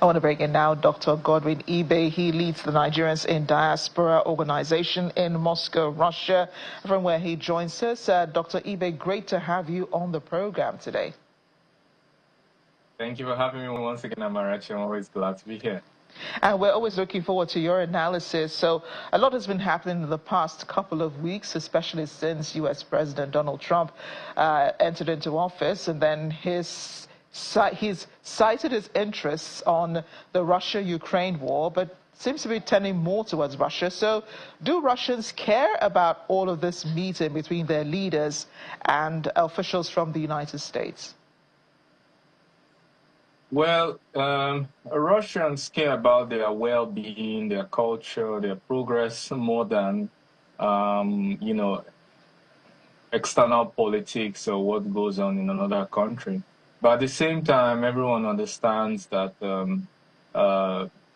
I want to bring in now Dr. Godwin Ibe. He leads the Nigerians in Diaspora Organization in Moscow, Russia, from where he joins us. Dr. Ibe, great to have you on the program today. Thank you for having me once again, Amarachi. I'm always glad to be here. And we're always looking forward to your analysis. So a lot has been happening in the past couple of weeks, especially since U.S. President Donald Trump entered into office, and then he's cited his interests on the Russia-Ukraine war, but seems to be tending more towards Russia. So do Russians care about all of this meeting between their leaders and officials from the United States? Well, Russians care about their well-being, their culture, their progress more than, external politics or what goes on in another country. But at the same time, everyone understands that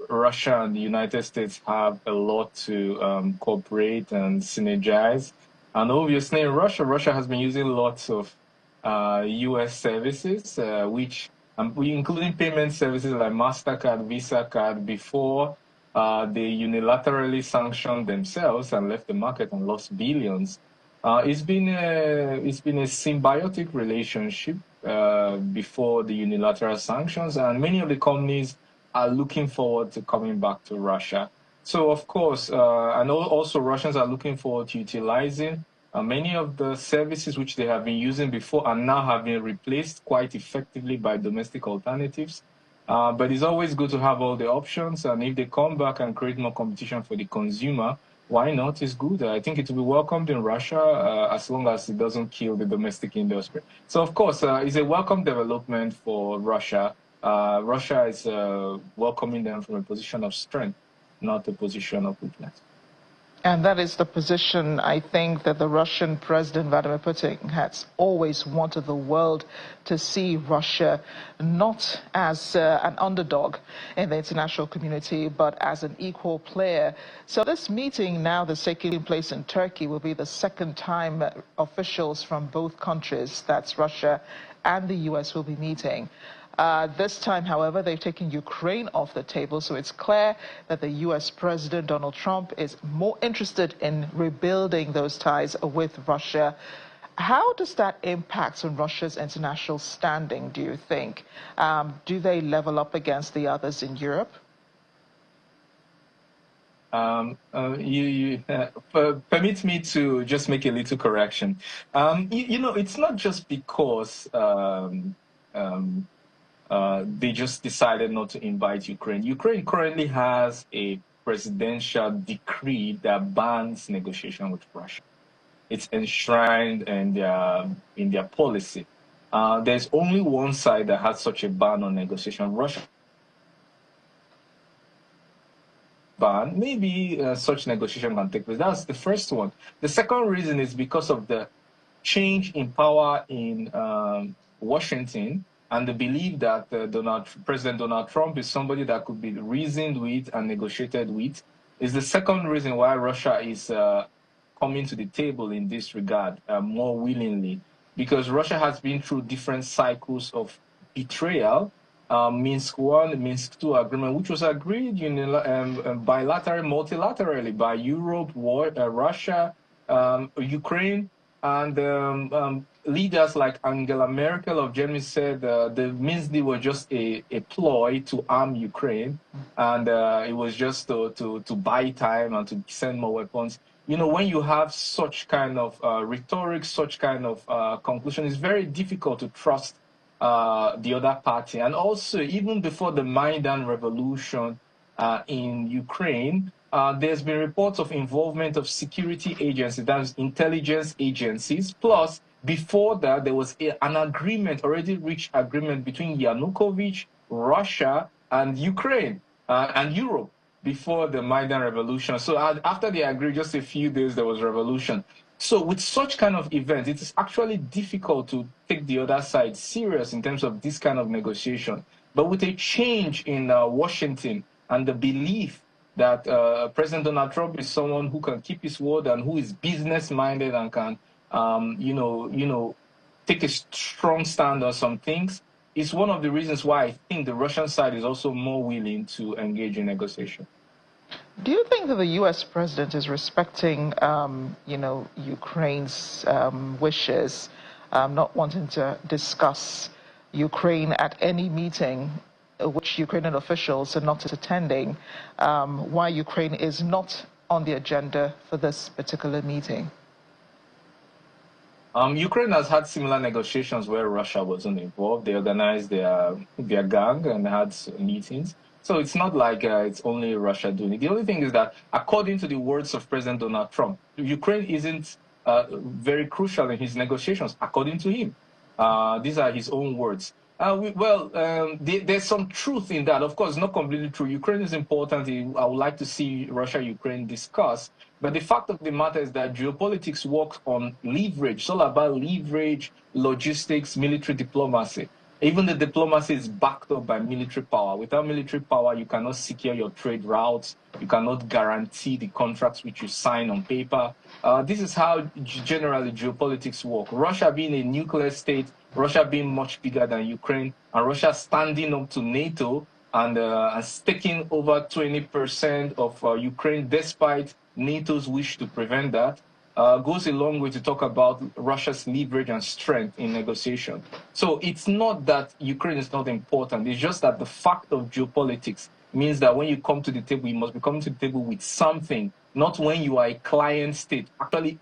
Russia and the United States have a lot to cooperate and synergize. And obviously in Russia has been using lots of U.S. services, including payment services like MasterCard, Visa card, before they unilaterally sanctioned themselves and left the market and lost billions. It's been a symbiotic relationship before the unilateral sanctions, and many of the companies are looking forward to coming back to Russia. So, of course, and also Russians are looking forward to utilizing many of the services which they have been using before and now have been replaced quite effectively by domestic alternatives. But it's always good to have all the options, and if they come back and create more competition for the consumer, why not? It's good. I think it will be welcomed in Russia as long as it doesn't kill the domestic industry. So, of course, it's a welcome development for Russia. Russia is welcoming them from a position of strength, not a position of weakness. And that is the position, I think, that the Russian President Vladimir Putin has always wanted the world to see Russia not as an underdog in the international community, but as an equal player. So this meeting now that's taking place in Turkey will be the second time officials from both countries, that's Russia and the U.S., will be meeting. This time, however, they've taken Ukraine off the table, so it's clear that the U.S. President Donald Trump is more interested in rebuilding those ties with Russia. How does that impact on Russia's international standing, do you think? Do they level up against the others in Europe? Permit me to just make a little correction. It's not just because they just decided not to invite Ukraine. Ukraine currently has a presidential decree that bans negotiation with Russia. It's enshrined in their policy. There's only one side that has such a ban on negotiation, Russia. Ban, maybe such negotiation can take place. That's the first one. The second reason is because of the change in power in Washington, and the belief that President Donald Trump is somebody that could be reasoned with and negotiated with, is the second reason why Russia is coming to the table in this regard more willingly. Because Russia has been through different cycles of betrayal. Minsk I, Minsk II agreement, which was agreed bilaterally, multilaterally by Europe, Russia, Ukraine, and leaders like Angela Merkel of Germany said the Minsk deal was just a ploy to arm Ukraine, and it was just to buy time and to send more weapons. You know, when you have such kind of rhetoric, such kind of conclusion, it's very difficult to trust the other party. And also, even before the Maidan revolution in Ukraine, there's been reports of involvement of security agencies, that's intelligence agencies. Plus, before that, there was an agreement, already reached agreement between Yanukovych, Russia, and Ukraine and Europe before the Maidan revolution. So after they agreed, just a few days, there was revolution. So with such kind of events, it is actually difficult to take the other side serious in terms of this kind of negotiation. But with a change in Washington and the belief that President Donald Trump is someone who can keep his word and who is business-minded and can, take a strong stand on some things, is one of the reasons why I think the Russian side is also more willing to engage in negotiation. Do you think that the U.S. president is respecting, Ukraine's wishes, not wanting to discuss Ukraine at any meeting, which Ukrainian officials are not attending, why Ukraine is not on the agenda for this particular meeting? Ukraine has had similar negotiations where Russia wasn't involved. They organized their gang and had meetings. So it's not like it's only Russia doing it. The only thing is that, according to the words of President Donald Trump, Ukraine isn't very crucial in his negotiations, according to him. These are his own words. There's some truth in that. Of course, not completely true. Ukraine is important. I would like to see Russia-Ukraine discuss. But the fact of the matter is that geopolitics works on leverage. It's all about leverage, logistics, military diplomacy. Even the diplomacy is backed up by military power. Without military power, you cannot secure your trade routes. You cannot guarantee the contracts which you sign on paper. This is how generally geopolitics work. Russia being a nuclear state, Russia being much bigger than Ukraine, and Russia standing up to NATO and taking over 20% of Ukraine, despite NATO's wish to prevent that, goes a long way to talk about Russia's leverage and strength in negotiation. So it's not that Ukraine is not important. It's just that the fact of geopolitics means that when you come to the table, you must be coming to the table with something, not when you are a client state, actually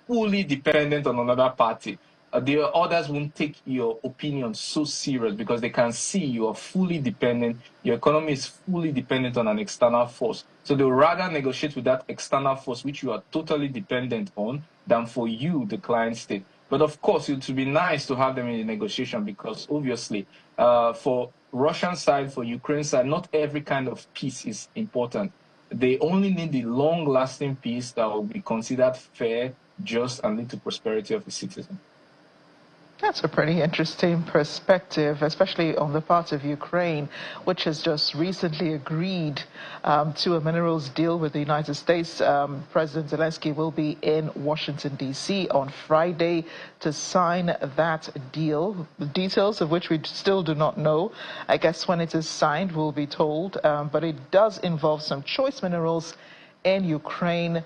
fully dependent on another party. The others won't take your opinion so serious because they can see you are fully dependent. Your economy is fully dependent on an external force. So they'll rather negotiate with that external force, which you are totally dependent on, than for you, the client state. But of course, it would be nice to have them in the negotiation because obviously, for Russian side, for Ukraine side, not every kind of peace is important. They only need the long-lasting peace that will be considered fair, just, and lead to prosperity of the citizen. That's a pretty interesting perspective, especially on the part of Ukraine, which has just recently agreed to a minerals deal with the United States. President Zelensky will be in Washington, D.C. on Friday to sign that deal, the details of which we still do not know. I guess when it is signed, we'll be told. But it does involve some choice minerals in Ukraine.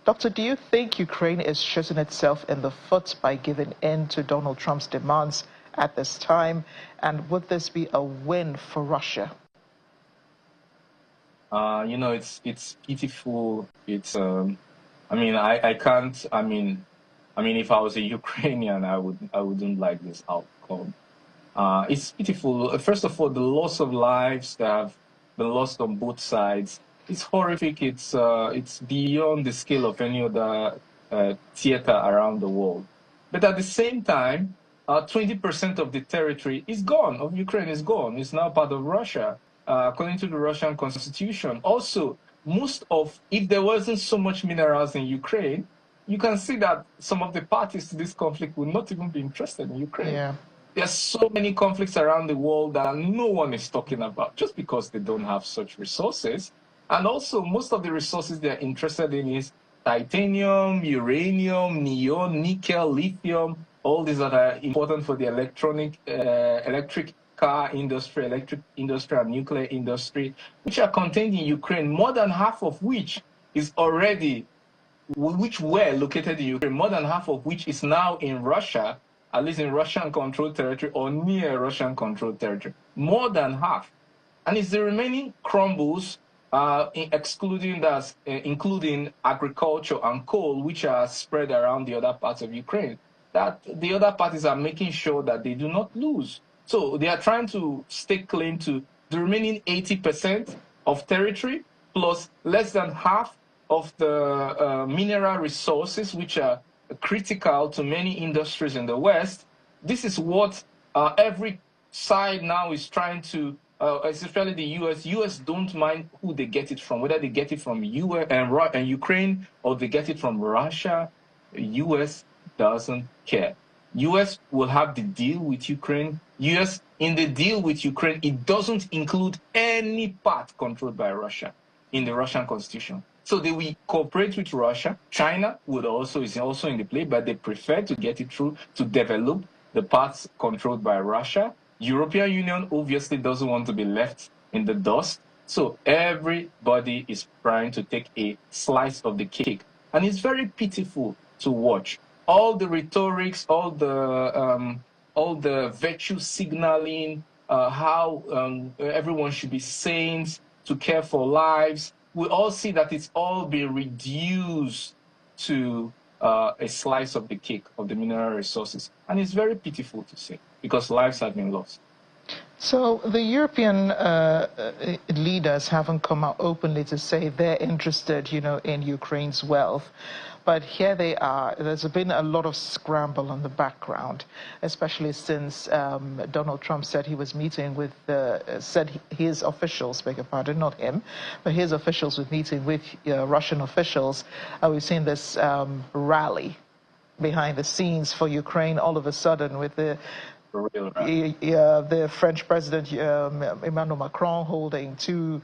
Doctor, do you think Ukraine is shooting itself in the foot by giving in to Donald Trump's demands at this time? And would this be a win for Russia? It's pitiful. I can't. If I was a Ukrainian, I wouldn't like this outcome. It's pitiful. First of all, the loss of lives that have been lost on both sides. It's horrific. It's beyond the scale of any other theater around the world. But at the same time, 20% of the territory is gone, of Ukraine is gone. It's now part of Russia, according to the Russian constitution. Also, if there wasn't so much minerals in Ukraine, you can see that some of the parties to this conflict would not even be interested in Ukraine. Yeah. There's so many conflicts around the world that no one is talking about just because they don't have such resources. And also, most of the resources they're interested in is titanium, uranium, neon, nickel, lithium, all these that are important for the electric car industry, electric industry, and nuclear industry, which are contained in Ukraine, more than half of which were located in Ukraine, more than half of which is now in Russia, at least in Russian-controlled territory or near Russian-controlled territory. More than half. And it's the remaining crumbles, including agriculture and coal, which are spread around the other parts of Ukraine, that the other parties are making sure that they do not lose. So they are trying to stake claim to the remaining 80% of territory, plus less than half of the mineral resources, which are critical to many industries in the West. This is what every side now is trying to, especially the U.S. U.S. don't mind who they get it from, whether they get it from U.S. and Ukraine or they get it from Russia. U.S. doesn't care. U.S. will have the deal with Ukraine. U.S. in the deal with Ukraine, it doesn't include any part controlled by Russia in the Russian constitution. So they will cooperate with Russia. China is also in the play, but they prefer to get it through to develop the parts controlled by Russia. European Union obviously doesn't want to be left in the dust. So everybody is trying to take a slice of the cake. And it's very pitiful to watch. All the rhetorics, all the virtue signaling, how everyone should be saints, to care for lives. We all see that it's all been reduced to a slice of the cake of the mineral resources. And it's very pitiful to say, because lives have been lost. So the European leaders haven't come out openly to say they're interested, in Ukraine's wealth. But here they are. There's been a lot of scramble on the background, especially since Donald Trump said he was meeting with, his officials, beg your pardon, not him, but his officials were meeting with Russian officials. We've seen this rally behind the scenes for Ukraine all of a sudden with the French President Emmanuel Macron holding two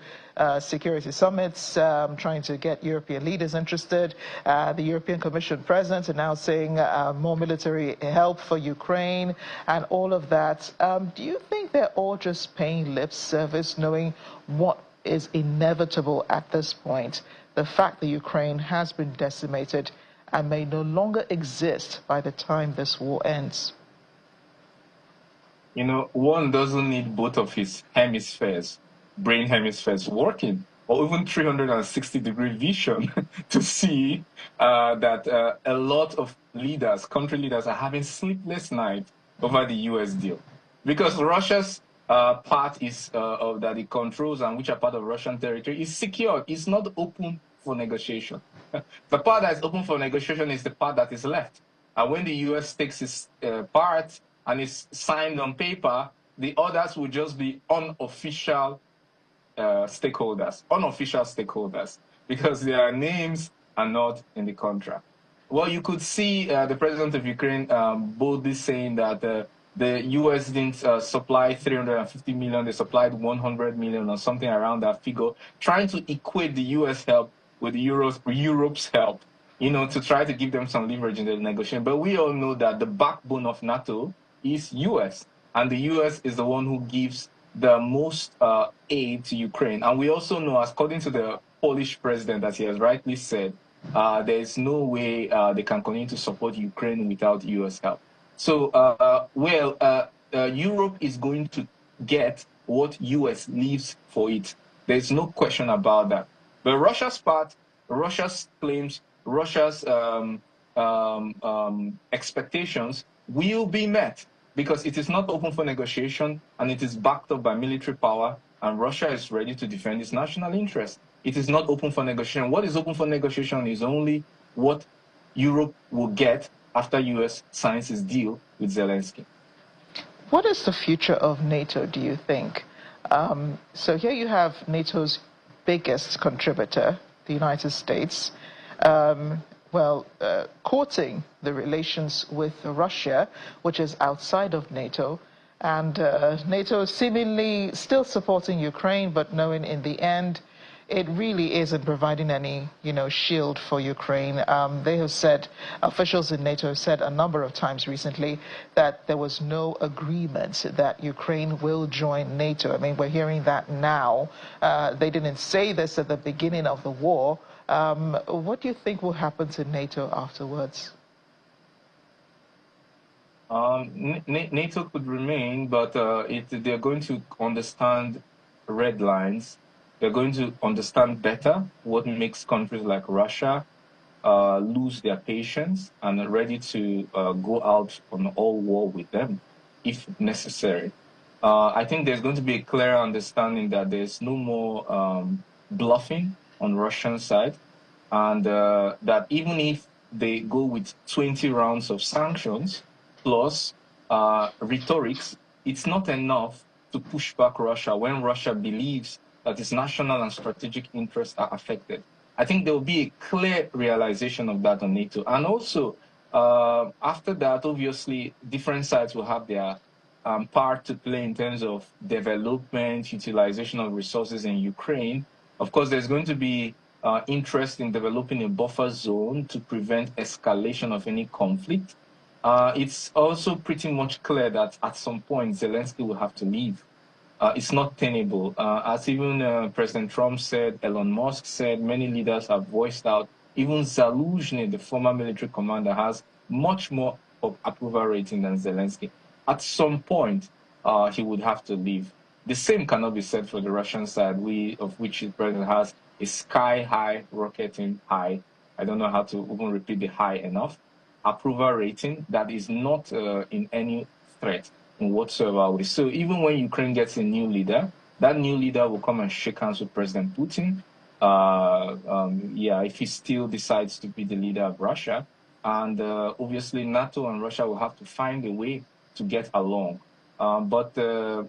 security summits, trying to get European leaders interested. The European Commission President announcing more military help for Ukraine and all of that. Do you think they're all just paying lip service, knowing what is inevitable at this point? The fact that Ukraine has been decimated and may no longer exist by the time this war ends. One doesn't need both of his brain hemispheres working, or even 360-degree vision to see that a lot of country leaders are having sleepless nights over the U.S. deal. Because Russia's part is that it controls and which are part of Russian territory is secured. It's not open for negotiation. The part that is open for negotiation is the part that is left. And when the U.S. takes its part, and it's signed on paper, the others will just be unofficial stakeholders, because their names are not in the contract. Well, you could see the president of Ukraine boldly saying that the U.S. didn't supply 350 million, they supplied 100 million or something around that figure, trying to equate the U.S. help with Europe's help, to try to give them some leverage in the negotiation. But we all know that the backbone of NATO is U.S. And the U.S. is the one who gives the most aid to Ukraine. And we also know, according to the Polish president, as he has rightly said, there is no way they can continue to support Ukraine without U.S. help. So, Europe is going to get what U.S. leaves for it. There's no question about that. But Russia's part, Russia's claims, Russia's expectations will be met, because it is not open for negotiation and it is backed up by military power, and Russia is ready to defend its national interest. It is not open for negotiation. What is open for negotiation is only what Europe will get after US signs its deal with Zelensky. What is the future of NATO, do you think? So here you have NATO's biggest contributor, the United States, courting the relations with Russia, which is outside of NATO, and NATO seemingly still supporting Ukraine, but knowing in the end it really isn't providing any, shield for Ukraine. They have said, officials in NATO have said a number of times recently that there was no agreement that Ukraine will join NATO. I mean, we're hearing that now. They didn't say this at the beginning of the war. What do you think will happen to NATO afterwards? NATO could remain, but they're going to understand red lines. They're going to understand better what makes countries like Russia lose their patience and are ready to go out on all war with them, if necessary. I think there's going to be a clearer understanding that there's no more bluffing on Russian side, and that even if they go with 20 rounds of sanctions plus rhetorics, it's not enough to push back Russia when Russia believes that its national and strategic interests are affected. I think there will be a clear realization of that on NATO. And also, after that, obviously, different sides will have their part to play in terms of development, utilization of resources in Ukraine. Of course, there's going to be interest in developing a buffer zone to prevent escalation of any conflict. It's also pretty much clear that at some point Zelensky will have to leave. It's not tenable. As even President Trump said, Elon Musk said, many leaders have voiced out. Even Zaluzhny, the former military commander, has much more of approval rating than Zelensky. At some point, he would have to leave. The same cannot be said for the Russian side, of which the president has a sky-high, rocketing high. I don't know how to even repeat the high enough. Approval rating that is not in any threat whatsoever. So even when Ukraine gets a new leader, that new leader will come and shake hands with President Putin. If he still decides to be the leader of Russia. And obviously NATO and Russia will have to find a way to get along. But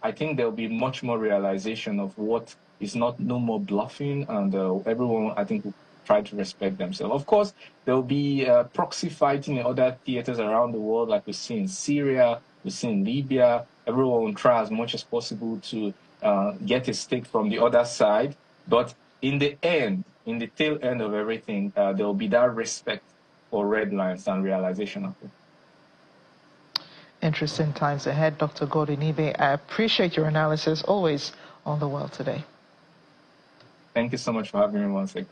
I think there'll be much more realization of what is no more bluffing, and everyone, I think, will try to respect themselves. Of course, there'll be proxy fighting in other theaters around the world, like we see in Syria, we see in Libya. Everyone will try as much as possible to get a stake from the other side. But in the end, in the tail end of everything, there will be that respect for red lines and realization of it. Interesting times ahead, Dr. Godwin Ibe. I appreciate your analysis always on The World Today. Thank you so much for having me once again.